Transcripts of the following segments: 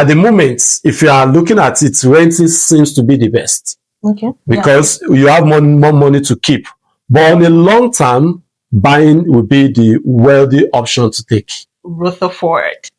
at the moment, if you are looking at it, renting seems to be the best. Okay. Because you have more money to keep. But on the long term, buying will be the wealthy option to take. Rutherfohrd.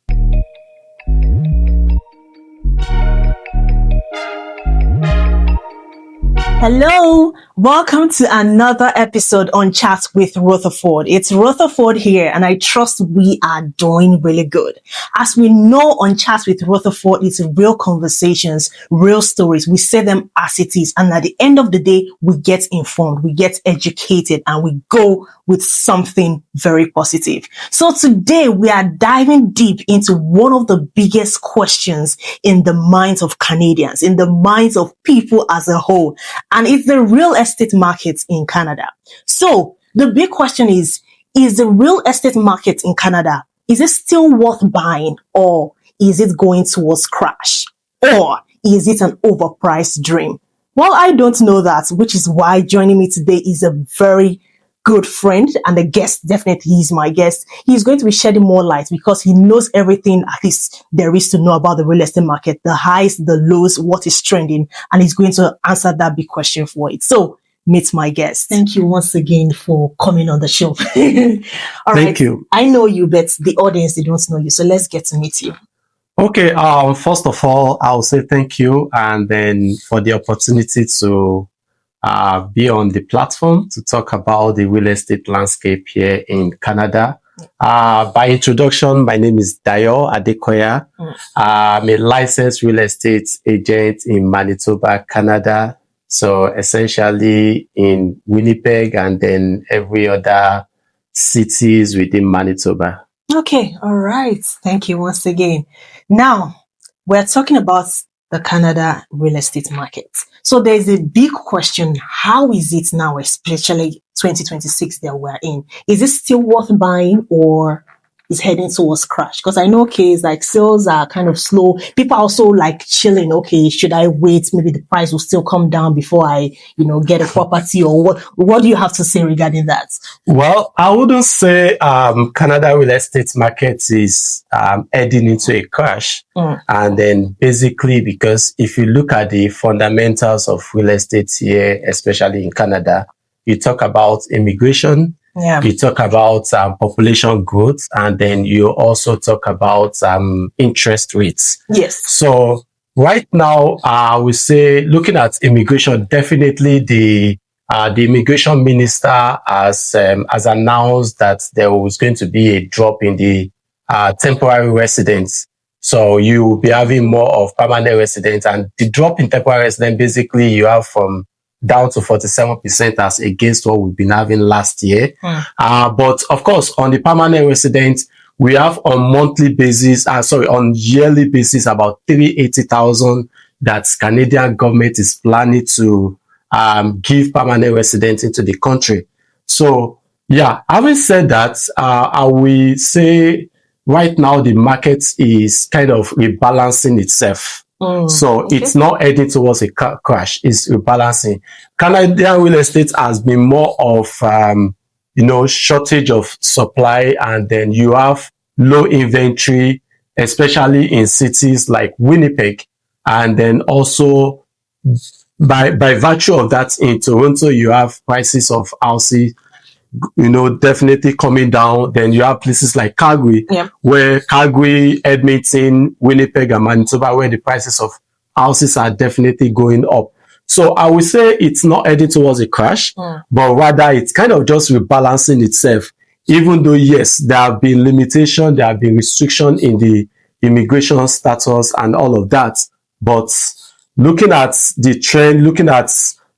Hello, welcome to another episode on Chat with Rutherfohrd. It's Rutherfohrd here, and I trust we are doing really good. As we know on Chat with Rutherfohrd, it's real conversations, real stories. We say them as it is, and at the end of the day, we get informed, we get educated, and we go with something very positive. So today we are diving deep into one of the biggest questions in the minds of Canadians, in the minds of people as a whole. And it's the real estate market in Canada. So the big question is the real estate market in Canada, is it still worth buying, or is it going towards crash, or is it an overpriced dream? Well, I don't know that, which is why joining me today is a very good friend and a guest. Definitely he's my guest. He's going to be shedding more light because he knows everything at least there is to know about the real estate market, the highs, the lows, what is trending, and he's going to answer that big question for it. So meet my guest. Thank you once again for coming on the show. All right. Thank you. I know you, but the audience, they don't know you. So let's get to meet you. Okay. First of all, I'll say thank you, and then for the opportunity to be on the platform to talk about the real estate landscape here in Canada. By introduction, my name is Dayo Adekoya. I'm a licensed real estate agent in Manitoba, Canada. So essentially in Winnipeg and then every other cities within Manitoba. Okay. All right. Thank you once again. Now, we're talking about the Canada real estate market. So there's a big question. How is it now, especially 2026 that we're in? Is it still worth buying, or is heading towards crash? Because I know, okay, it's like sales are kind of slow. People are also like chilling. Okay, should I wait? Maybe the price will still come down before I, get a property, or what? What do you have to say regarding that? Well, I wouldn't say Canada real estate market is heading into a crash. And then basically, because if you look at the fundamentals of real estate here, especially in Canada, you talk about immigration, you talk about population growth, and then you also talk about interest rates. Yes. So right now, I would say, looking at immigration, definitely the immigration minister has announced that there was going to be a drop in the temporary residents. So you will be having more of permanent residents, and the drop in temporary residents, basically you have from down to 47% as against what we've been having last year. But of course, on the permanent residents, we have on on yearly basis, about 380,000 that Canadian government is planning to give permanent residents into the country. So yeah, having said that, I will say right now the market is kind of rebalancing itself. So it's not heading towards a crash, it's rebalancing. Canadian real estate has been more of, shortage of supply, and then you have low inventory, especially in cities like Winnipeg. And then also by virtue of that, in Toronto, you have prices of houses definitely coming down. Then you have places like Calgary, where Calgary, Edmonton, Winnipeg, and Manitoba, where the prices of houses are definitely going up. So I would say it's not heading towards a crash, but rather it's kind of just rebalancing itself. Even though, yes, there have been limitations, there have been restrictions in the immigration status and all of that. But looking at the trend, looking at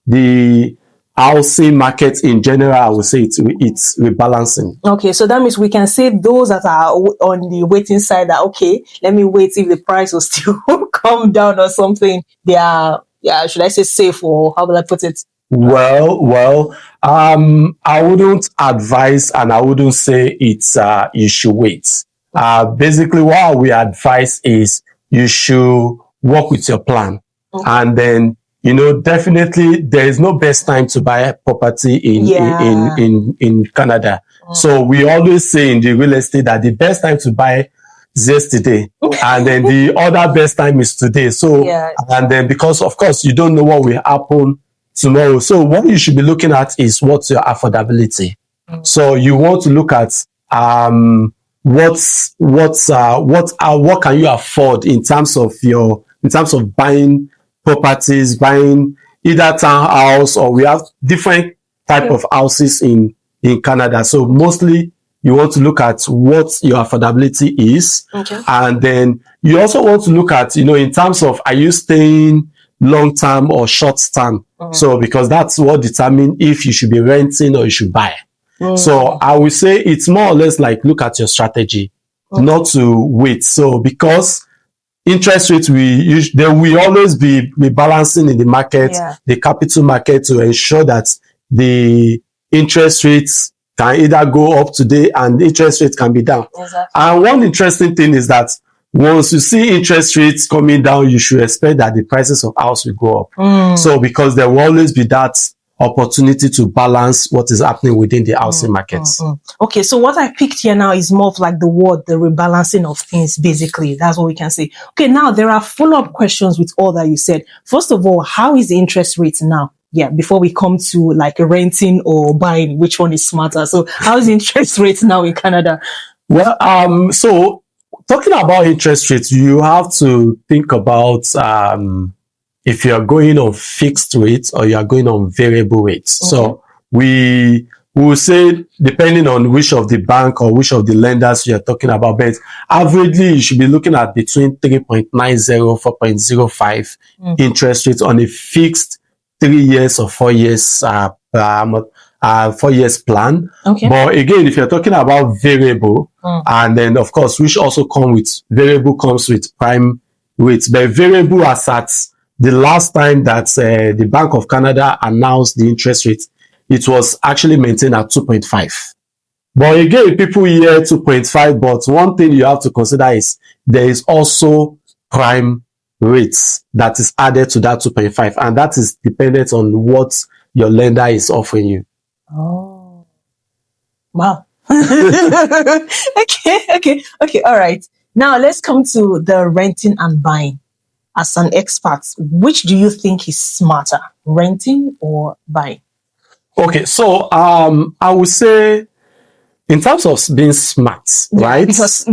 the housing market in general, I would say it's rebalancing. Okay, so that means we can say those that are on the waiting side that, okay, let me wait if the price will still come down or something. They are, should I say safe, or how would I put it? Well, I wouldn't advise, and I wouldn't say it's you should wait. Basically, what we advise is you should work with your plan, and then definitely there is no best time to buy a property in Canada. So we always say in the real estate that the best time to buy is yesterday, and then the other best time is today. So, Yeah. and then because of course you don't know what will happen tomorrow. So what you should be looking at is what's your affordability. So you want to look at what can you afford in terms of buying properties, buying either townhouse, or we have different type of houses in Canada. So mostly you want to look at what your affordability is. Okay. And then you also want to look at, in terms of, are you staying long term or short term? So because that's what determines if you should be renting or you should buy. So I would say it's more or less like look at your strategy, not to wait. So because interest rates, there will always be balancing in the market, the capital market, to ensure that the interest rates can either go up today and the interest rate can be down. Exactly. And one interesting thing is that once you see interest rates coming down, you should expect that the prices of house will go up. So because there will always be that opportunity to balance what is happening within the housing markets. Okay, so what I picked here now is more of like the rebalancing of things, basically. That's what we can say. Okay, now there are follow-up questions with all that you said. First of all, how is the interest rate now? Yeah, before we come to like renting or buying, which one is smarter? So how is the interest rate now in Canada? Well, so talking about interest rates, you have to think about if you are going on fixed rates or you are going on variable rates. So we will say, depending on which of the bank or which of the lenders you're talking about, but averagely you should be looking at between 3.90, 4.05 interest rates on a fixed 3 years or 4 years 4 years plan. Okay. But again, if you're talking about variable, and then of course, which also comes with prime rates, but variable as at the last time that the Bank of Canada announced the interest rate, it was actually maintained at 2.5. But again, people hear 2.5, but one thing you have to consider is there is also prime rates that is added to that 2.5, and that is dependent on what your lender is offering you. Oh, wow. Okay. All right. Now let's come to the renting and buying. As an expert, which do you think is smarter, renting or buying? Okay, so I would say in terms of being smart, right? Because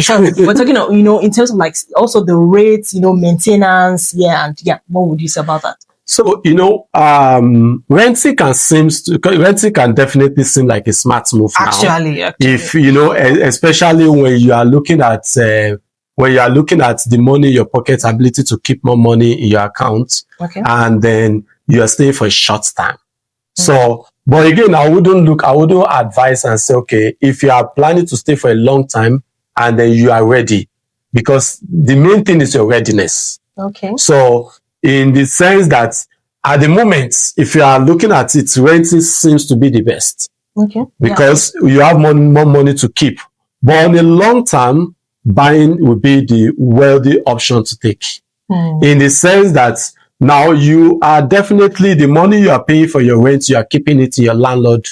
sure, we're talking of, in terms of like also the rates, maintenance, and what would you say about that? So renting can definitely seem like a smart move actually. If especially when you are looking at the money in your pocket, ability to keep more money in your account, and then you are staying for a short time. So, but again, I wouldn't advise and say, okay, if you are planning to stay for a long time and then you are ready, because the main thing is your readiness. Okay. So, in the sense that at the moment, if you are looking at it, renting seems to be the best. Okay. Because you have more money to keep. But on a long term, buying would be the wealthy option to take. In the sense that now you are definitely, the money you are paying for your rent, you are keeping it in your landlord.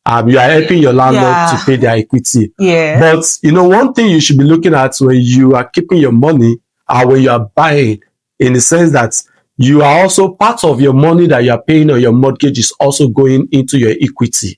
You are helping your landlord to pay their equity. But one thing you should be looking at when you are keeping your money or when you are buying, in the sense that you are also, part of your money that you are paying on your mortgage is also going into your equity.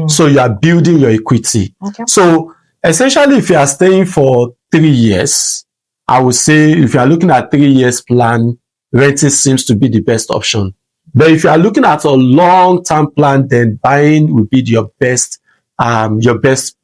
So you are building your equity. So essentially, if you are staying for 3 years, I would say if you are looking at 3 years plan, renting seems to be the best option. But if you are looking at a long-term plan, then buying will be your best bets.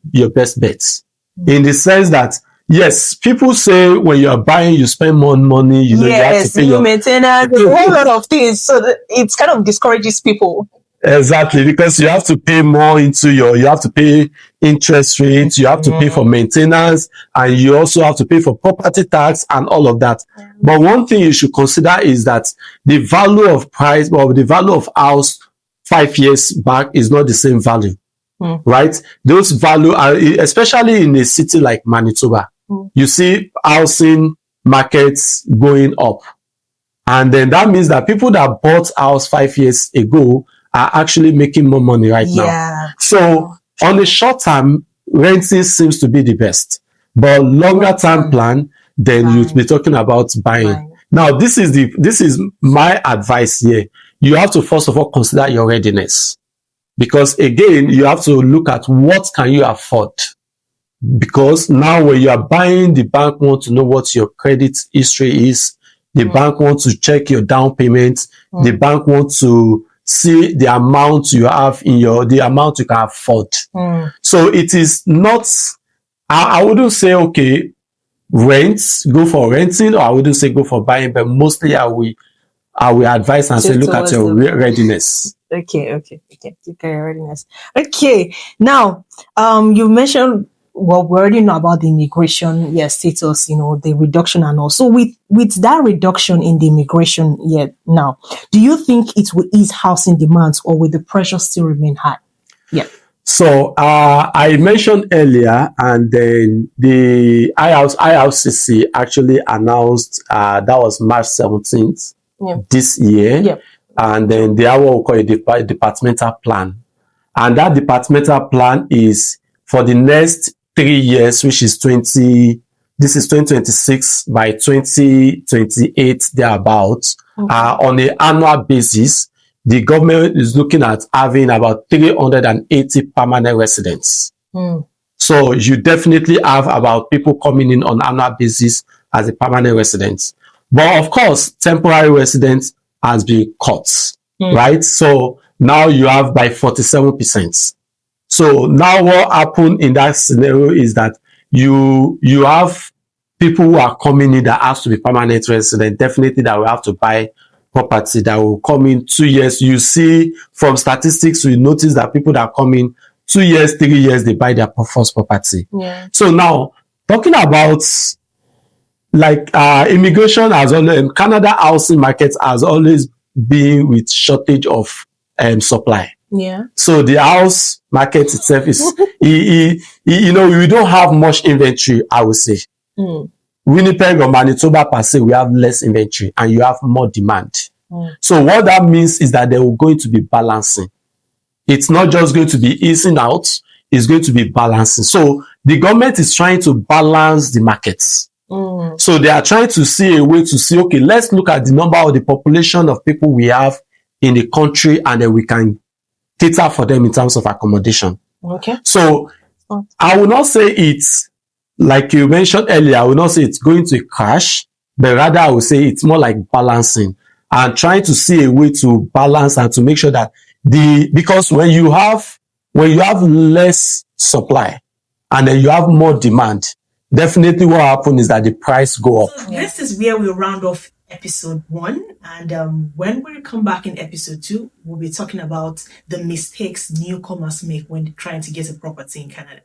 In the sense that, yes, people say when you are buying, you spend more money, you have to pay your maintenance, a whole lot of things. So it kind of discourages people. Exactly, because you have to pay more you have to pay interest rates, you have to pay for maintenance, and you also have to pay for property tax and all of that. But one thing you should consider is that the value of price or the value of house 5 years back is not the same value, right? Those value are, especially in a city like Manitoba, you see housing markets going up. And then that means that people that bought house 5 years ago are actually making more money right now. So on the short term, renting seems to be the best. But longer term plan, then you'd be talking about buying. Buying. Now, this is my advice here. You have to first of all consider your readiness, because again, you have to look at what can you afford. Because now when you are buying, the bank wants to know what your credit history is. The bank wants to check your down payment. The bank wants to see the amount you have in the amount you can afford. So it is not, I wouldn't say, okay, go for renting, or I wouldn't say go for buying, but mostly I will advise and say, look at your readiness. Okay. Look at your readiness. Okay. Now, you mentioned, well, we already know about the immigration status, the reduction and all. So with that reduction in the immigration now, do you think it will ease housing demands, or will the pressure still remain high? Yeah. So I mentioned earlier, and then the IRCC actually announced that was March 17th this year. Yep. And then they have what we call a departmental plan. And that departmental plan is for the next 3 years, which is 2026, by 2028, thereabouts, on an annual basis. The government is looking at having about 380 permanent residents. So you definitely have about people coming in on an annual basis as a permanent resident. But of course, temporary residents has been cut, right? So now you have by 47%. So now what happened in that scenario is that you have people who are coming in that has to be permanent resident, definitely that will have to buy property, that will come in 2 years. You see from statistics, you notice that people that come in 2 years, 3 years, they buy their first property. Yeah. So now, talking about like immigration, has always, Canada housing market has always been with shortage of supply. Yeah. So the house market itself is, we don't have much inventory, I would say. Winnipeg or Manitoba per se, we have less inventory and you have more demand. So what that means is that they are going to be balancing. It's not just going to be easing out, it's going to be balancing. So the government is trying to balance the markets. So they are trying to see a way to see, okay, let's look at the number of the population of people we have in the country, and then we can cater for them in terms of accommodation. Okay. So I will not say it's, like you mentioned earlier, I will not say it's going to crash, but rather I will say it's more like balancing and trying to see a way to balance and to make sure that because when you have less supply and then you have more demand, definitely what happens is that the price go up. So this is where we round off episode 1, and when we come back in episode 2, we'll be talking about the mistakes newcomers make when trying to get a property in Canada.